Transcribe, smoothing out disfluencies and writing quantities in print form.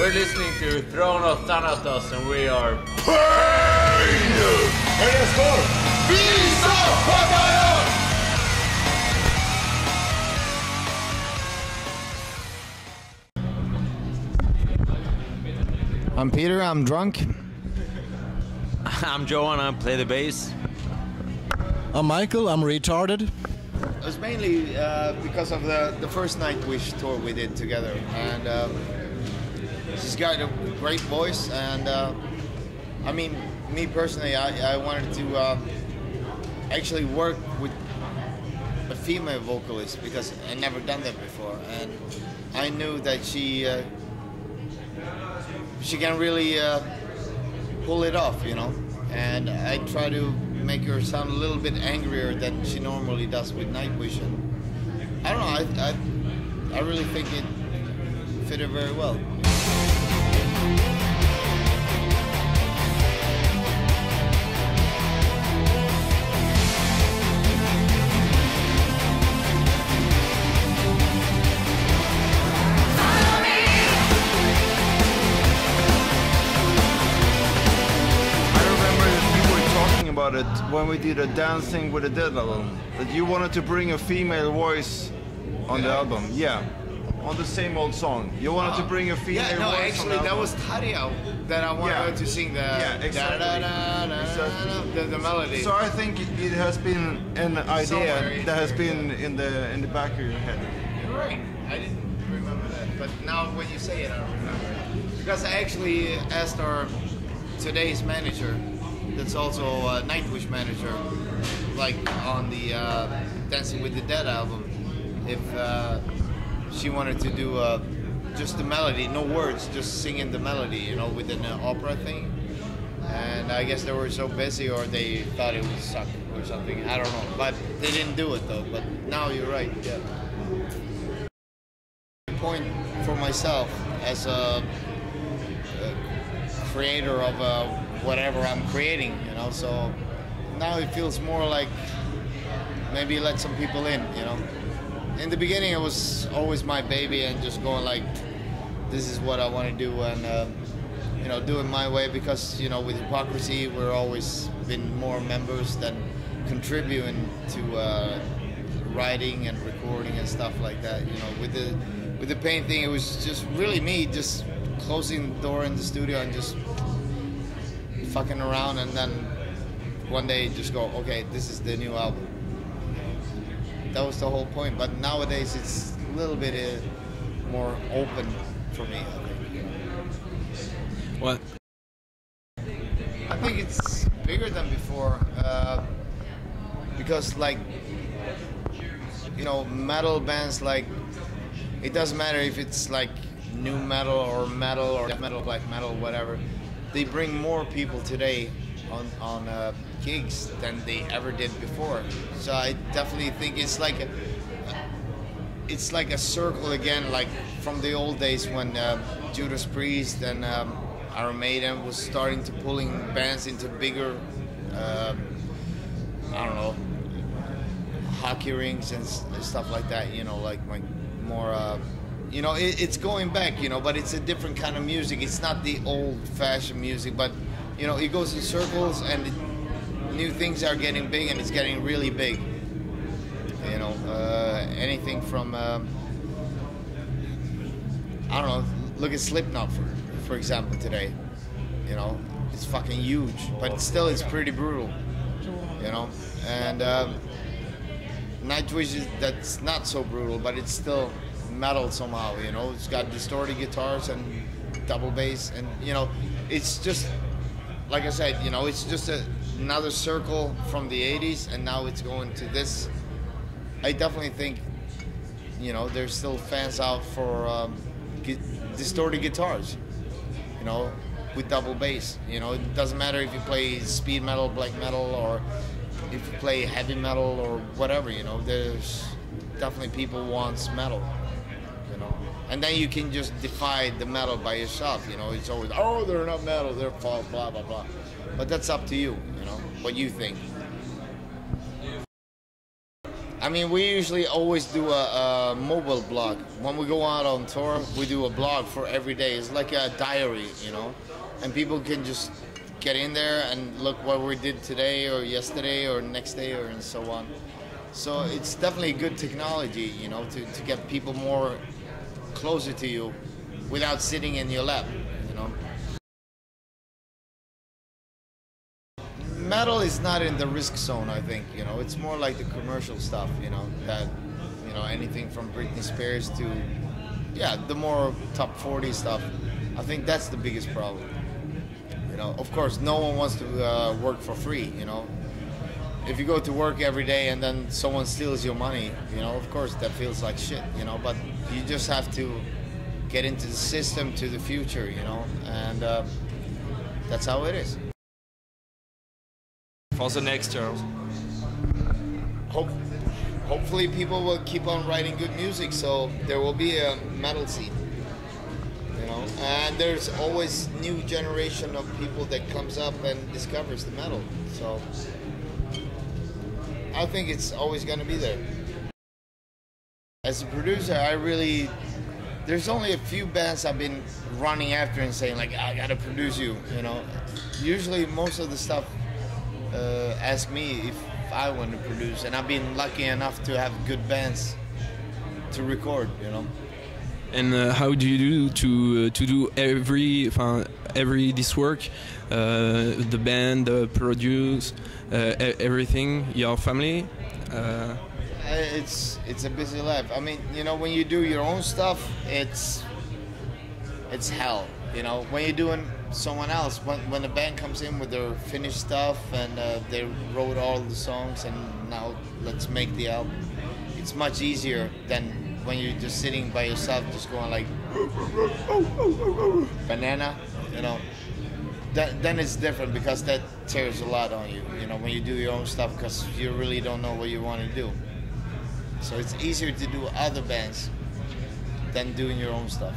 We're listening to Throne of Thanatos and we are Pain! Hey, let's go! Visa Papaya! I'm Peter, I'm drunk. I'm Johan, I play the bass. I'm Michael, I'm retarded. It was mainly because of the first Nightwish tour we did together. And she's got a great voice. And I mean, me personally, I wanted to actually work with a female vocalist because I never done that before. And I knew that she can really pull it off, you know. And I try to make her sound a little bit angrier than she normally does with Nightwish. And I don't know, I really think it fit her very well. About it when we did a Dancing with the Dead album, that you wanted to bring a female voice on the album. Yeah, on the same old song. You wanted to bring a female voice. No, on actually, the that album. was Taria that I wanted her to sing the the melody. So I think it has been an idea that has been in the back of your head. You're right. I didn't remember that, but now when you say it, I remember it. Because I actually asked our today's manager, that's also a Nightwish manager, like on the Dancing with the Dead album, if she wanted to do just the melody, no words, just singing the melody, you know, with an opera thing. And I guess they were so busy, or they thought it would suck or something, I don't know. But they didn't do it though, but now you're right, yeah. Point for myself as a creator of whatever I'm creating, you know, so now it feels more like maybe let some people in, you know. In the beginning it was always my baby and just going like, this is what I want to do, and you know, do it my way, because, you know, with Hypocrisy we're always been more members than contributing to writing and recording and stuff like that, you know. With the Pain thing, it was just really me just closing the door in the studio and just fucking around, and then one day just go, okay, this is the new album. That was the whole point. But nowadays it's a little bit more open for me, I think. What? I think it's bigger than before, because, like, you know, metal bands, like, it doesn't matter if it's like new metal or death metal, black metal, whatever. They bring more people today on gigs than they ever did before. So I definitely think it's like a circle again, like from the old days when Judas Priest and Iron Maiden was starting to pulling bands into bigger, I don't know, hockey rinks and stuff like that. You know, like more. You know, it's going back, you know, but it's a different kind of music. It's not the old-fashioned music, but, you know, it goes in circles, and new things are getting big, and it's getting really big. You know, anything from, I don't know, look at Slipknot, for example, today. You know, it's fucking huge, but still it's pretty brutal, you know. And Nightwish, that's not so brutal, but it's still metal somehow, you know. It's got distorted guitars and double bass, and, you know, it's just, like I said, you know, it's just another circle from the 80s, and now it's going to this. I definitely think, you know, there's still fans out for distorted guitars, you know, with double bass. You know, it doesn't matter if you play speed metal, black metal, or if you play heavy metal or whatever, you know. There's definitely people wants metal. You know, and then you can just defy the metal by yourself. You know, it's always, oh, they're not metal, they're false, blah blah blah. But that's up to you. You know, what you think. I mean, we usually always do a mobile blog. When we go out on tour, we do a blog for every day. It's like a diary, you know, and people can just get in there and look what we did today or yesterday or next day or and so on. So it's definitely good technology, you know, to get people more closer to you without sitting in your lap, you know. Metal is not in the risk zone, I think, you know. It's more like the commercial stuff, you know, that, you know, anything from Britney Spears to, yeah, the more top 40 stuff. I think that's the biggest problem. You know, of course, no one wants to work for free, you know. If you go to work every day and then someone steals your money, you know, of course that feels like shit, you know, but you just have to get into the system to the future, you know, and that's how it is. For the next year. Hopefully people will keep on writing good music, so there will be a metal scene, you know, and there's always new generation of people that comes up and discovers the metal, so I think it's always going to be there. As a producer, there's only a few bands I've been running after and saying like, I gotta produce you, you know. Usually most of the stuff ask me if I want to produce, and I've been lucky enough to have good bands to record, you know. And how do you do to do every this work, the band, the produce, everything, your family? It's a busy life. I mean, you know, when you do your own stuff, it's hell. You know, when you're doing someone else, when the band comes in with their finished stuff and they wrote all the songs and now let's make the album, it's much easier than when you're just sitting by yourself, just going like banana, you know. Then it's different because that tears a lot on you, you know, when you do your own stuff because you really don't know what you want to do. So it's easier to do other bands than doing your own stuff.